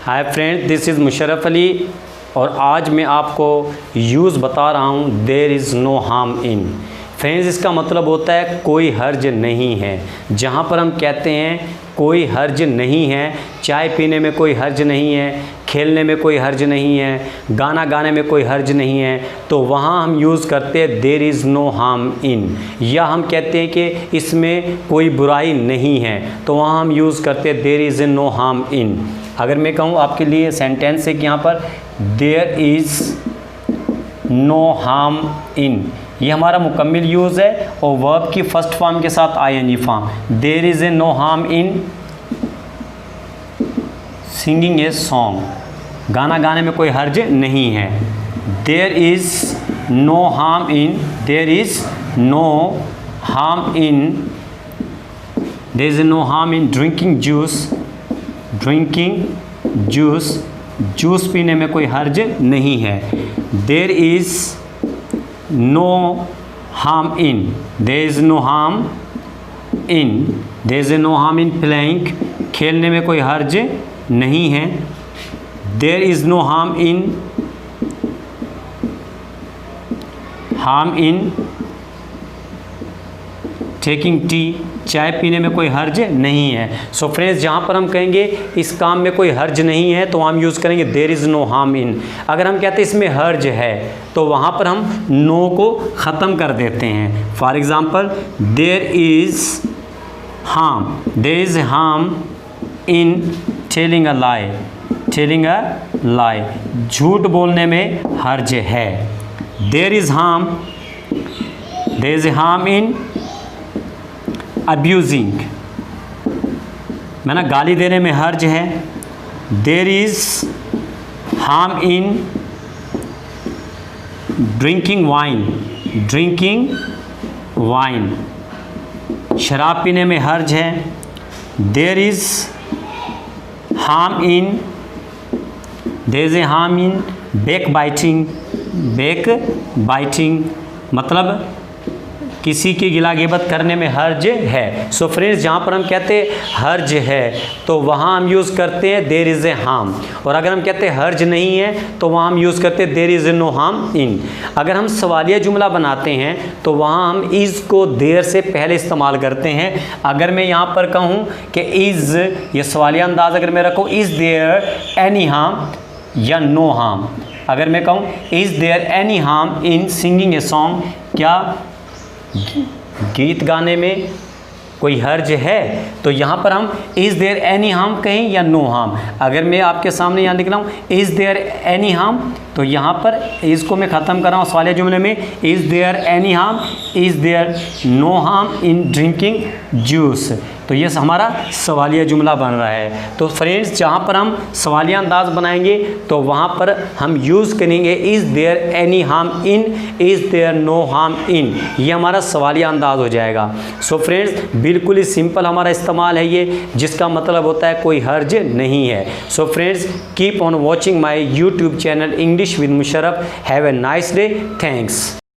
Hi friends, this is Musharraf Ali और आज मैं आपको यूज़ बता रहा हूँ there is no harm in. Friends, इसका मतलब होता है कोई हर्ज नहीं है। जहाँ पर हम कहते हैं कोई हर्ज नहीं है, चाय पीने में कोई हर्ज नहीं है, खेलने में कोई हर्ज नहीं है, गाना गाने में कोई हर्ज नहीं है, तो वहाँ हम यूज़ करते हैं there is no harm in. या हम कहते हैं कि इसमें कोई बुराई नहीं है, तो वहाँ हम यूज़ करते हैं there is no harm in. अगर मैं कहूँ आपके लिए सेंटेंस है कि यहाँ पर there is no harm in, ये हमारा मुकम्मिल यूज़ है और वर्ब की फर्स्ट फॉर्म के साथ ING form. There is a no harm in singing a song, गाना गाने में कोई हर्ज नहीं है। There is no harm in, there is no harm in, there is no harm in drinking juice, drinking juice, juice पीने में कोई हर्ज नहीं है। There is no harm in, there is no harm in, there is no harm in playing, खेलने में कोई हर्ज नहीं है। There is no harm in taking tea, चाय पीने में कोई हर्ज नहीं है। सो फ्रेंड्स, जहाँ पर हम कहेंगे इस काम में कोई हर्ज नहीं है तो हम यूज़ करेंगे there is no harm in. अगर हम कहते हैं इसमें हर्ज है तो वहाँ पर हम नो को ख़त्म कर देते हैं। For example, there is harm in telling a lie, telling a lie, झूठ बोलने में हर्ज है। There is harm in abusing, मैं ना गाली देने में हर्ज है। There is harm in drinking wine, शराब पीने में हर्ज है। There is harm in backbiting, मतलब किसी की गिला गिबत करने में हर्ज है। सो फ्रेंड्स, जहाँ पर हम कहते हैं हर्ज है तो वहाँ हम यूज़ करते हैं देयर इज़ ए हार्म, और अगर हम कहते हैं हर्ज नहीं है तो वहाँ हम यूज़ करते हैं there is no harm in. अगर हम सवालिया जुमला बनाते हैं तो वहाँ हम इज़ को देयर से पहले इस्तेमाल करते हैं। अगर मैं यहाँ पर कहूँ कि इज़, ये सवालिया अंदाज़ अगर मैं रखूँ, इज़ देयर एनी हार्म या नो हार्म। अगर मैं कहूँ is there any harm in singing a song, क्या गीत गाने में कोई हर्ज है, तो यहाँ पर हम इज़ देयर एनी हार्म कहें या नो हार्म। अगर मैं आपके सामने यहाँ लिख रहा हूँ इज़ देयर एनी हार्म, तो यहाँ पर इज़ को मैं ख़त्म कर रहा हूँ सवालिया जुमले में, is there any harm, is there no harm in drinking juice. तो ये हमारा सवालिया जुमला बन रहा है। तो फ्रेंड्स, जहाँ पर हम सवालिया अंदाज़ बनाएंगे तो वहाँ पर हम यूज़ करेंगे is there any harm in, is there no harm in, ये हमारा सवालिया अंदाज़ हो जाएगा। सो फ्रेंड्स, बिल्कुल ही सिंपल हमारा इस्तेमाल है ये, जिसका मतलब होता है कोई हर्ज नहीं है। So friends, keep on watching my YouTube channel English with Musharraf. Have a nice day. Thanks.